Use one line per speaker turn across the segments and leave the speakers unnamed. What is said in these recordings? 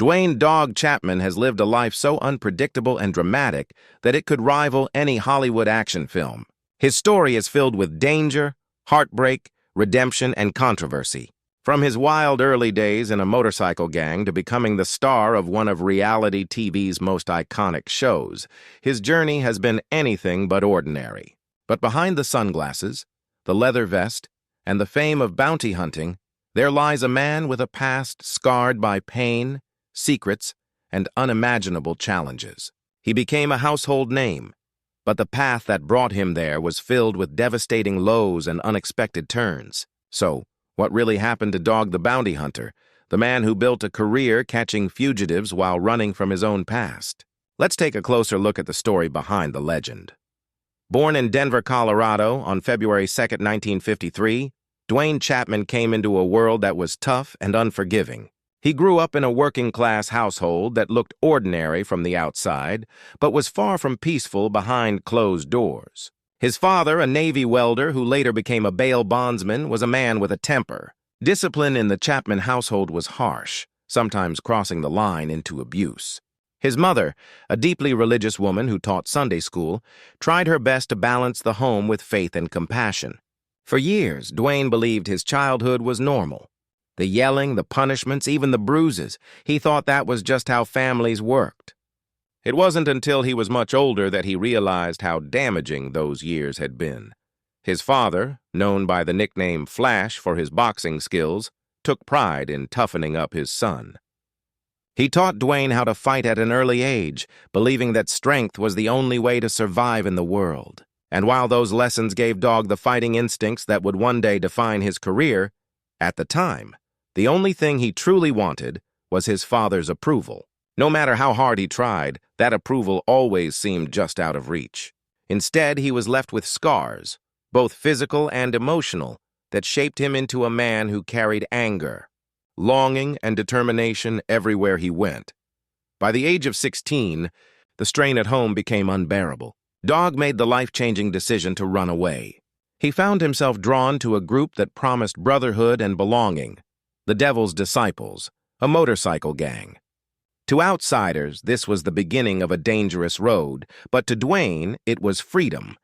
Duane "Dog" Chapman has lived a life so unpredictable and dramatic that it could rival any Hollywood action film. His story is filled with danger, heartbreak, redemption, and controversy. From his wild early days in a motorcycle gang to becoming the star of one of reality TV's most iconic shows, his journey has been anything but ordinary. But behind the sunglasses, the leather vest, and the fame of bounty hunting, there lies a man with a past scarred by pain, secrets, and unimaginable challenges. He became a household name, but the path that brought him there was filled with devastating lows and unexpected turns. So, what really happened to Dog the Bounty Hunter, the man who built a career catching fugitives while running from his own past? Let's take a closer look at the story behind the legend. Born in Denver, Colorado on February 2, 1953, Duane Chapman came into a world that was tough and unforgiving. He grew up in a working-class household that looked ordinary from the outside, but was far from peaceful behind closed doors. His father, a Navy welder who later became a bail bondsman, was a man with a temper. Discipline in the Chapman household was harsh, sometimes crossing the line into abuse. His mother, a deeply religious woman who taught Sunday school, tried her best to balance the home with faith and compassion. For years, Duane believed his childhood was normal. The yelling, the punishments, even the bruises, he thought that was just how families worked. It wasn't until he was much older that he realized how damaging those years had been. His father, known by the nickname Flash for his boxing skills, took pride in toughening up his son. He taught Duane how to fight at an early age, believing that strength was the only way to survive in the world. And while those lessons gave Dog the fighting instincts that would one day define his career, at the time, the only thing he truly wanted was his father's approval. No matter how hard he tried, that approval always seemed just out of reach. Instead, he was left with scars, both physical and emotional, that shaped him into a man who carried anger, longing, and determination everywhere he went. By the age of 16, the strain at home became unbearable. Dog made the life-changing decision to run away. He found himself drawn to a group that promised brotherhood and belonging, the Devil's Disciples, a motorcycle gang. To outsiders, this was the beginning of a dangerous road, but to Duane, it was freedom.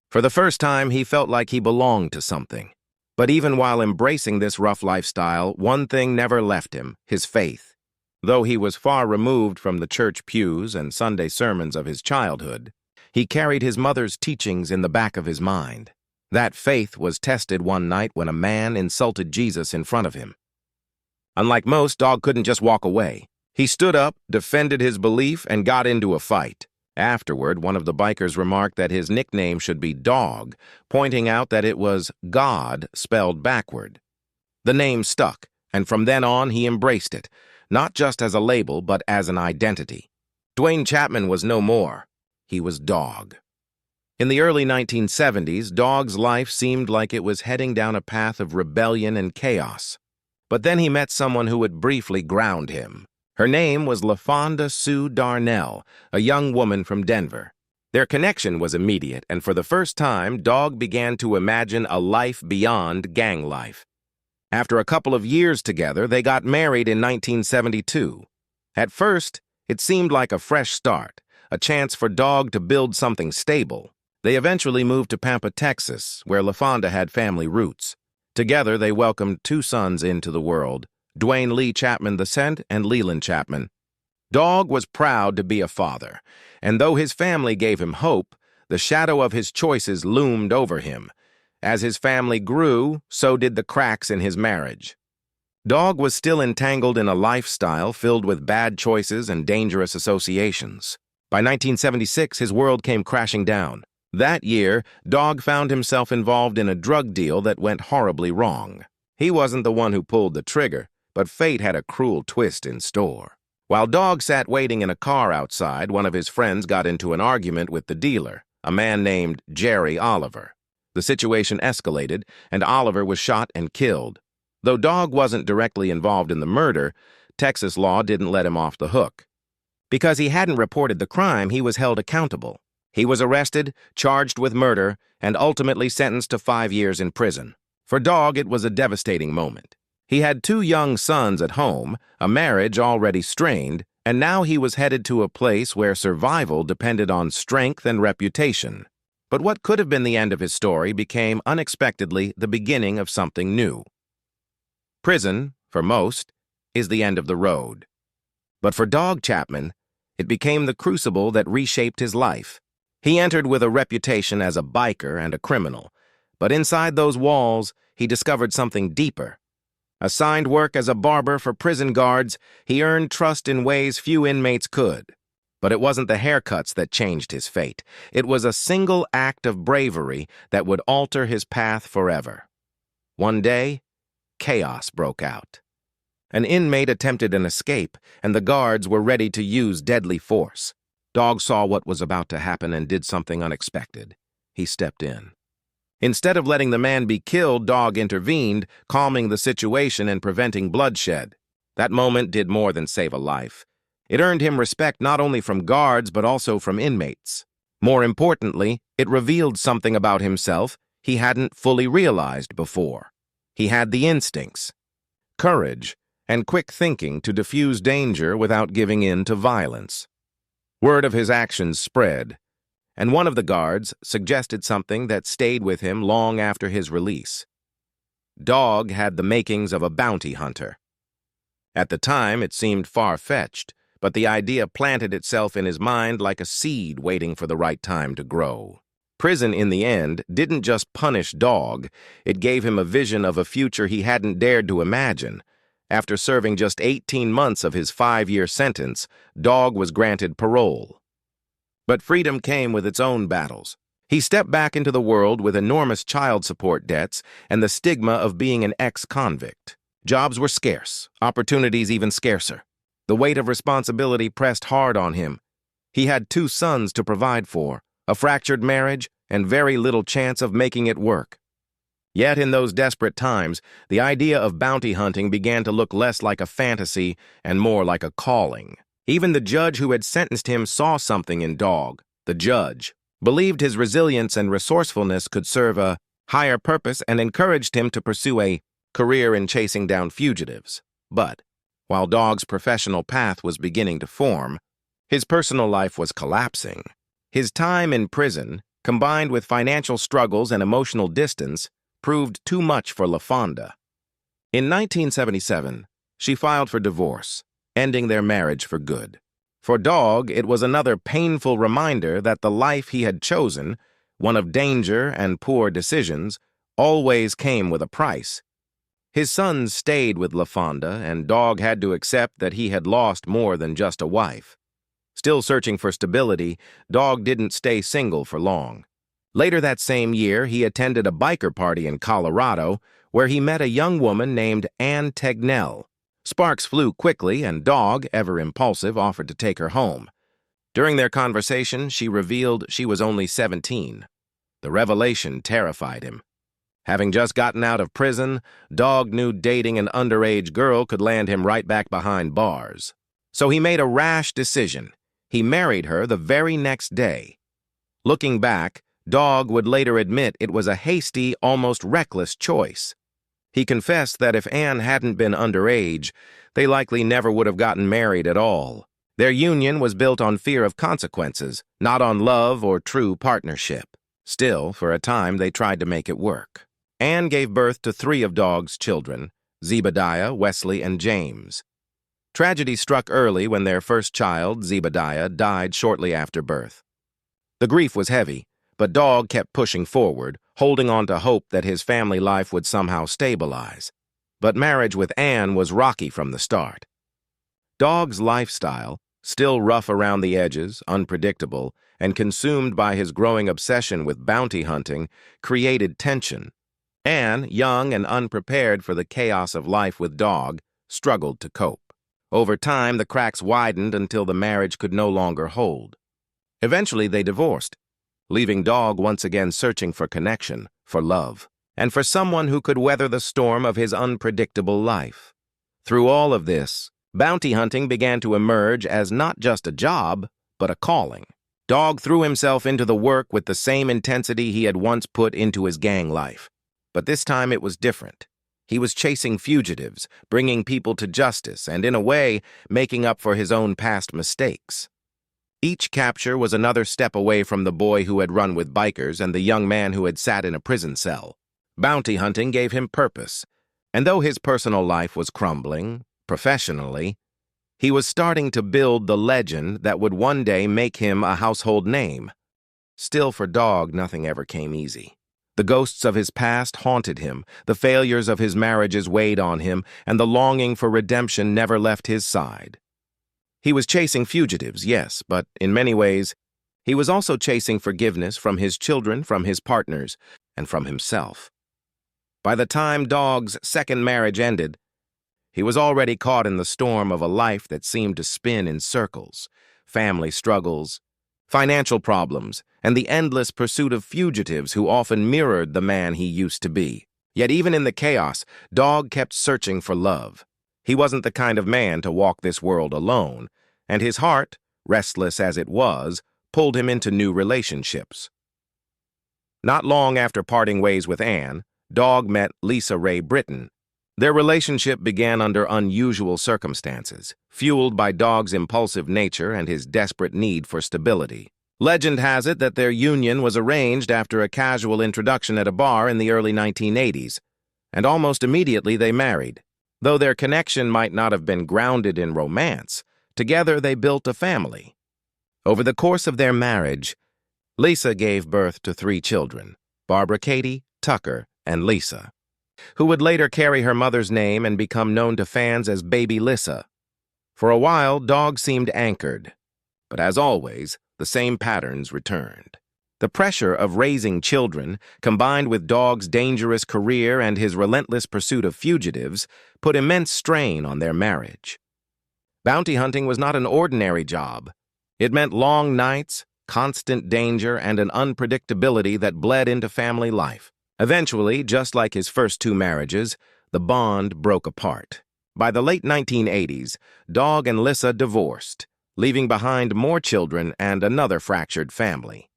For the first time, he felt like he belonged to something. But even while embracing this rough lifestyle, one thing never left him: his faith. Though he was far removed from the church pews and Sunday sermons of his childhood, he carried his mother's teachings in the back of his mind. That faith was tested one night when a man insulted Jesus in front of him. Unlike most, Dog couldn't just walk away. He stood up, defended his belief, and got into a fight. Afterward, one of the bikers remarked that his nickname should be Dog, pointing out that it was God spelled backward. The name stuck, and from then on he embraced it, not just as a label, but as an identity. Duane Chapman was no more. He was Dog. In the early 1970s, Dog's life seemed like it was heading down a path of rebellion and chaos. But then he met someone who would briefly ground him. Her name was LaFonda Sue Darnell, a young woman from Denver. Their connection was immediate, and for the first time, Dog began to imagine a life beyond gang life. After a couple of years together, they got married in 1972. At first, it seemed like a fresh start, a chance for Dog to build something stable. They eventually moved to Pampa, Texas, where LaFonda had family roots. Together, they welcomed 2 sons into the world: Duane Lee Chapman II and Leland Chapman. Dog was proud to be a father, and though his family gave him hope, the shadow of his choices loomed over him. As his family grew, so did the cracks in his marriage. Dog was still entangled in a lifestyle filled with bad choices and dangerous associations. By 1976, his world came crashing down. That year, Dog found himself involved in a drug deal that went horribly wrong. He wasn't the one who pulled the trigger, but fate had a cruel twist in store. While Dog sat waiting in a car outside, one of his friends got into an argument with the dealer, a man named Jerry Oliver. The situation escalated, and Oliver was shot and killed. Though Dog wasn't directly involved in the murder, Texas law didn't let him off the hook. Because he hadn't reported the crime, he was held accountable. He was arrested, charged with murder, and ultimately sentenced to 5 years in prison. For Dog, it was a devastating moment. He had 2 young sons at home, a marriage already strained, and now he was headed to a place where survival depended on strength and reputation. But what could have been the end of his story became unexpectedly the beginning of something new. Prison, for most, is the end of the road. But for Dog Chapman, it became the crucible that reshaped his life. He entered with a reputation as a biker and a criminal, but inside those walls, he discovered something deeper. Assigned work as a barber for prison guards, he earned trust in ways few inmates could. But it wasn't the haircuts that changed his fate. It was a single act of bravery that would alter his path forever. One day, chaos broke out. An inmate attempted an escape, and the guards were ready to use deadly force. Dog saw what was about to happen and did something unexpected. He stepped in. Instead of letting the man be killed, Dog intervened, calming the situation and preventing bloodshed. That moment did more than save a life. It earned him respect not only from guards but also from inmates. More importantly, it revealed something about himself he hadn't fully realized before. He had the instincts, courage, and quick thinking to defuse danger without giving in to violence. Word of his actions spread, and one of the guards suggested something that stayed with him long after his release. Dog had the makings of a bounty hunter. At the time, it seemed far-fetched, but the idea planted itself in his mind like a seed waiting for the right time to grow. Prison, in the end, didn't just punish Dog, it gave him a vision of a future he hadn't dared to imagine. After serving just 18 months of his 5-year sentence, Dog was granted parole. But freedom came with its own battles. He stepped back into the world with enormous child support debts and the stigma of being an ex-convict. Jobs were scarce, opportunities even scarcer. The weight of responsibility pressed hard on him. He had 2 sons to provide for, a fractured marriage, and very little chance of making it work. Yet in those desperate times, the idea of bounty hunting began to look less like a fantasy and more like a calling. Even the judge who had sentenced him saw something in Dog. The judge believed his resilience and resourcefulness could serve a higher purpose and encouraged him to pursue a career in chasing down fugitives. But while Dog's professional path was beginning to form, his personal life was collapsing. His time in prison, combined with financial struggles and emotional distance, proved too much for LaFonda. In 1977, she filed for divorce, ending their marriage for good. For Dog, it was another painful reminder that the life he had chosen, one of danger and poor decisions, always came with a price. His sons stayed with LaFonda, and Dog had to accept that he had lost more than just a wife. Still searching for stability, Dog didn't stay single for long. Later that same year, he attended a biker party in Colorado where he met a young woman named Ann Tegnell. Sparks flew quickly, and Dog, ever impulsive, offered to take her home. During their conversation, she revealed she was only 17. The revelation terrified him. Having just gotten out of prison, Dog knew dating an underage girl could land him right back behind bars. So he made a rash decision. He married her the very next day. Looking back, Dog would later admit it was a hasty, almost reckless choice. He confessed that if Anne hadn't been underage, they likely never would have gotten married at all. Their union was built on fear of consequences, not on love or true partnership. Still, for a time, they tried to make it work. Anne gave birth to 3 of Dog's children, Zebediah, Wesley, and James. Tragedy struck early when their first child, Zebediah, died shortly after birth. The grief was heavy, but Dog kept pushing forward, holding on to hope that his family life would somehow stabilize. But marriage with Anne was rocky from the start. Dog's lifestyle, still rough around the edges, unpredictable, and consumed by his growing obsession with bounty hunting, created tension. Anne, young and unprepared for the chaos of life with Dog, struggled to cope. Over time, the cracks widened until the marriage could no longer hold. Eventually, they divorced, leaving Dog once again searching for connection, for love, and for someone who could weather the storm of his unpredictable life. Through all of this, bounty hunting began to emerge as not just a job, but a calling. Dog threw himself into the work with the same intensity he had once put into his gang life. But this time it was different. He was chasing fugitives, bringing people to justice, and in a way, making up for his own past mistakes. Each capture was another step away from the boy who had run with bikers and the young man who had sat in a prison cell. Bounty hunting gave him purpose, and though his personal life was crumbling, professionally, he was starting to build the legend that would one day make him a household name. Still, for Dog, nothing ever came easy. The ghosts of his past haunted him, the failures of his marriages weighed on him, and the longing for redemption never left his side. He was chasing fugitives, yes, but in many ways, he was also chasing forgiveness from his children, from his partners, and from himself. By the time Dog's second marriage ended, he was already caught in the storm of a life that seemed to spin in circles, family struggles, financial problems, and the endless pursuit of fugitives who often mirrored the man he used to be. Yet even in the chaos, Dog kept searching for love. He wasn't the kind of man to walk this world alone, and his heart, restless as it was, pulled him into new relationships. Not long after parting ways with Anne, Dog met Lisa Ray Britton. Their relationship began under unusual circumstances, fueled by Dog's impulsive nature and his desperate need for stability. Legend has it that their union was arranged after a casual introduction at a bar in the early 1980s, and almost immediately they married. Though their connection might not have been grounded in romance, together they built a family. Over the course of their marriage, Lisa gave birth to 3 children, Barbara Katie, Tucker, and Lisa, who would later carry her mother's name and become known to fans as Baby Lissa. For a while, Dog seemed anchored, but as always, the same patterns returned. The pressure of raising children, combined with Dog's dangerous career and his relentless pursuit of fugitives, put immense strain on their marriage. Bounty hunting was not an ordinary job. It meant long nights, constant danger, and an unpredictability that bled into family life. Eventually, just like his first 2 marriages, the bond broke apart. By the late 1980s, Dog and Lissa divorced, leaving behind more children and another fractured family.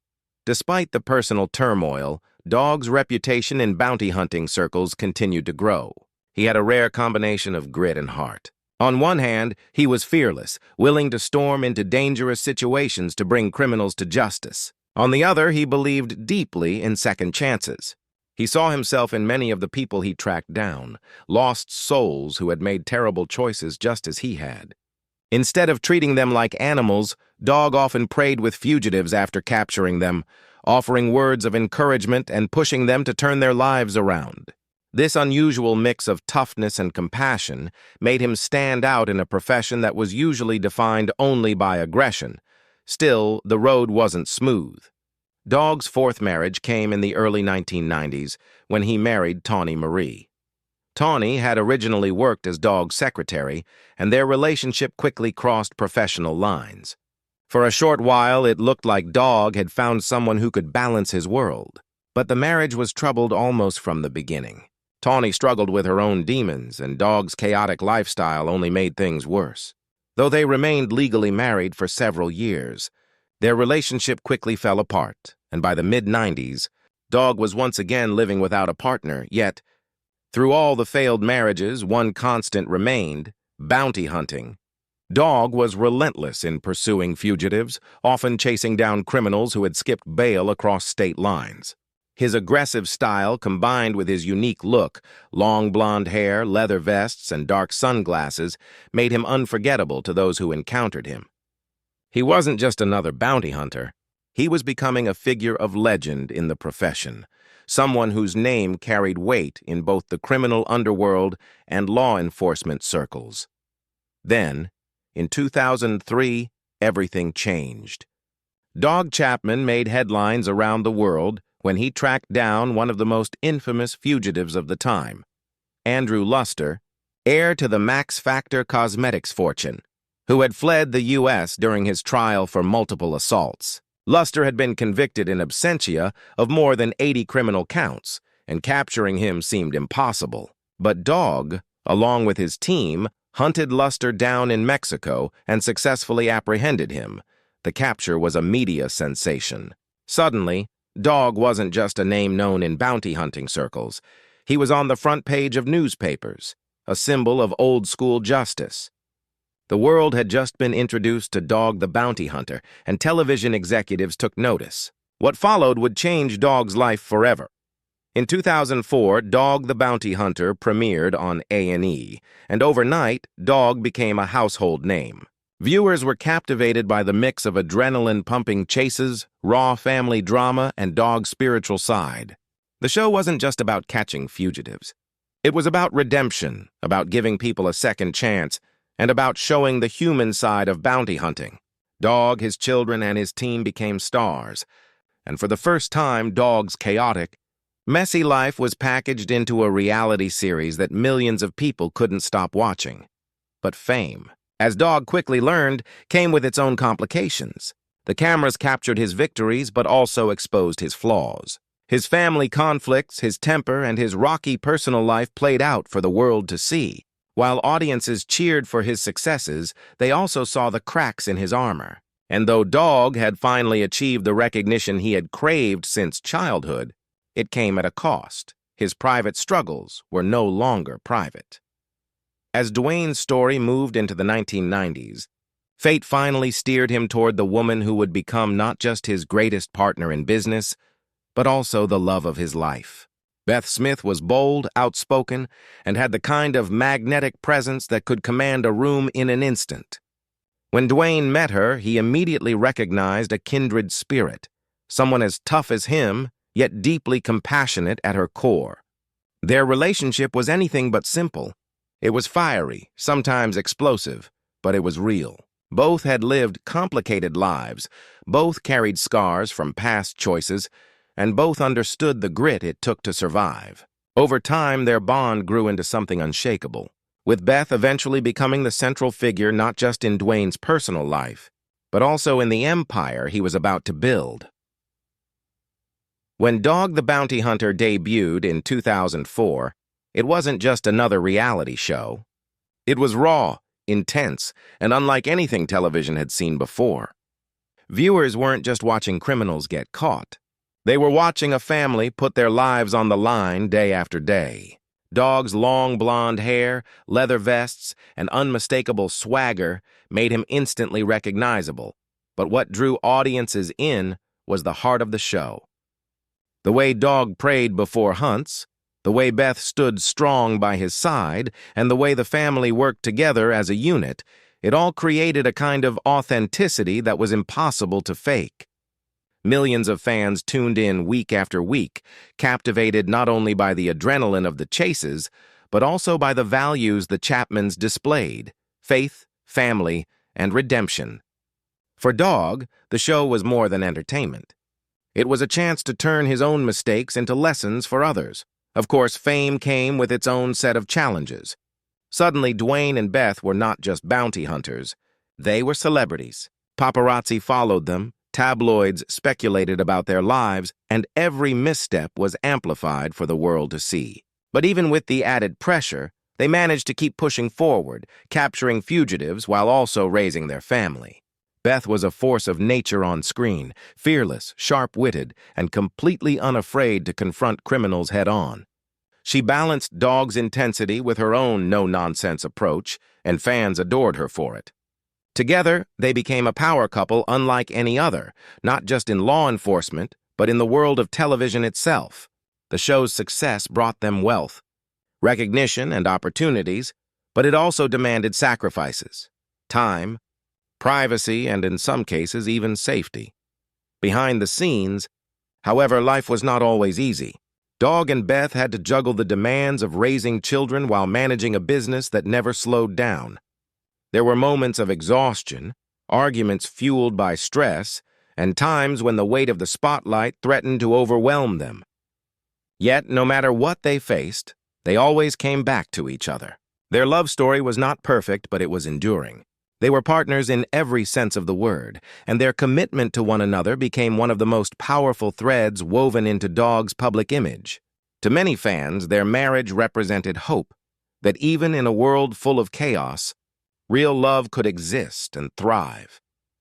Despite the personal turmoil, Dog's reputation in bounty hunting circles continued to grow. He had a rare combination of grit and heart. On one hand, he was fearless, willing to storm into dangerous situations to bring criminals to justice. On the other, he believed deeply in second chances. He saw himself in many of the people he tracked down, lost souls who had made terrible choices just as he had. Instead of treating them like animals, Dog often prayed with fugitives after capturing them, offering words of encouragement and pushing them to turn their lives around. This unusual mix of toughness and compassion made him stand out in a profession that was usually defined only by aggression. Still, the road wasn't smooth. Dog's 4th marriage came in the early 1990s when he married Tawny Marie. Tawny had originally worked as Dog's secretary, and their relationship quickly crossed professional lines. For a short while, it looked like Dog had found someone who could balance his world. But the marriage was troubled almost from the beginning. Tawny struggled with her own demons, and Dog's chaotic lifestyle only made things worse. Though they remained legally married for several years, their relationship quickly fell apart, and by the mid-90s, Dog was once again living without a partner, yet, through all the failed marriages, one constant remained: bounty hunting. Dog was relentless in pursuing fugitives, often chasing down criminals who had skipped bail across state lines. His aggressive style, combined with his unique look, long blonde hair, leather vests, and dark sunglasses, made him unforgettable to those who encountered him. He wasn't just another bounty hunter. He was becoming a figure of legend in the profession, someone whose name carried weight in both the criminal underworld and law enforcement circles. Then, in 2003, everything changed. Dog Chapman made headlines around the world when he tracked down one of the most infamous fugitives of the time, Andrew Luster, heir to the Max Factor Cosmetics fortune, who had fled the U.S. during his trial for multiple assaults. Luster had been convicted in absentia of more than 80 criminal counts, and capturing him seemed impossible. But Dog, along with his team, hunted Luster down in Mexico and successfully apprehended him. The capture was a media sensation. Suddenly, Dog wasn't just a name known in bounty hunting circles. He was on the front page of newspapers, a symbol of old-school justice. The world had just been introduced to Dog the Bounty Hunter, and television executives took notice. What followed would change Dog's life forever. In 2004, Dog the Bounty Hunter premiered on A&E, and overnight, Dog became a household name. Viewers were captivated by the mix of adrenaline-pumping chases, raw family drama, and Dog's spiritual side. The show wasn't just about catching fugitives. It was about redemption, about giving people a second chance, and about showing the human side of bounty hunting. Dog, his children, and his team became stars, and for the first time, Dog's chaotic, messy life was packaged into a reality series that millions of people couldn't stop watching. But fame, as Dog quickly learned, came with its own complications. The cameras captured his victories, but also exposed his flaws. His family conflicts, his temper, and his rocky personal life played out for the world to see. While audiences cheered for his successes, they also saw the cracks in his armor. And though Dog had finally achieved the recognition he had craved since childhood, it came at a cost. His private struggles were no longer private. As Duane's story moved into the 1990s, fate finally steered him toward the woman who would become not just his greatest partner in business, but also the love of his life. Beth Smith was bold, outspoken, and had the kind of magnetic presence that could command a room in an instant. When Duane met her, he immediately recognized a kindred spirit, someone as tough as him, yet deeply compassionate at her core. Their relationship was anything but simple. It was fiery, sometimes explosive, but it was real. Both had lived complicated lives, both carried scars from past choices, and both understood the grit it took to survive. Over time, their bond grew into something unshakable, with Beth eventually becoming the central figure not just in Duane's personal life, but also in the empire he was about to build. When Dog the Bounty Hunter debuted in 2004, it wasn't just another reality show. It was raw, intense, and unlike anything television had seen before. Viewers weren't just watching criminals get caught. They were watching a family put their lives on the line day after day. Dog's long blonde hair, leather vests, and unmistakable swagger made him instantly recognizable. But what drew audiences in was the heart of the show. The way Dog prayed before hunts, the way Beth stood strong by his side, and the way the family worked together as a unit, it all created a kind of authenticity that was impossible to fake. Millions of fans tuned in week after week, captivated not only by the adrenaline of the chases, but also by the values the Chapmans displayed: faith, family, and redemption. For Dog, the show was more than entertainment. It was a chance to turn his own mistakes into lessons for others. Of course, fame came with its own set of challenges. Suddenly, Duane and Beth were not just bounty hunters. They were celebrities. Paparazzi followed them, tabloids speculated about their lives, and every misstep was amplified for the world to see. But even with the added pressure, they managed to keep pushing forward, capturing fugitives while also raising their family. Beth was a force of nature on screen, fearless, sharp-witted, and completely unafraid to confront criminals head-on. She balanced Dog's intensity with her own no-nonsense approach, and fans adored her for it. Together, they became a power couple unlike any other, not just in law enforcement, but in the world of television itself. The show's success brought them wealth, recognition, and opportunities, but it also demanded sacrifices: time, privacy, and in some cases, even safety. Behind the scenes, however, life was not always easy. Dog and Beth had to juggle the demands of raising children while managing a business that never slowed down. There were moments of exhaustion, arguments fueled by stress, and times when the weight of the spotlight threatened to overwhelm them. Yet, no matter what they faced, they always came back to each other. Their love story was not perfect, but it was enduring. They were partners in every sense of the word, and their commitment to one another became one of the most powerful threads woven into Dog's public image. To many fans, their marriage represented hope, that even in a world full of chaos, real love could exist and thrive.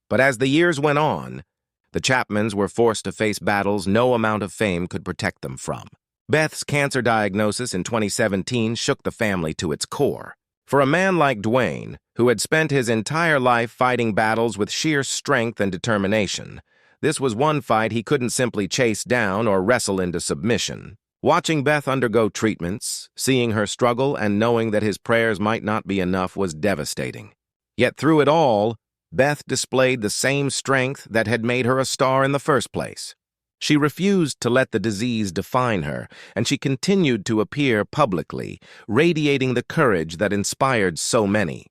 But as the years went on, the Chapmans were forced to face battles no amount of fame could protect them from. Beth's cancer diagnosis in 2017 shook the family to its core. For a man like Duane, who had spent his entire life fighting battles with sheer strength and determination, this was one fight he couldn't simply chase down or wrestle into submission. Watching Beth undergo treatments, seeing her struggle, and knowing that his prayers might not be enough was devastating. Yet through it all, Beth displayed the same strength that had made her a star in the first place. She refused to let the disease define her, and she continued to appear publicly, radiating the courage that inspired so many.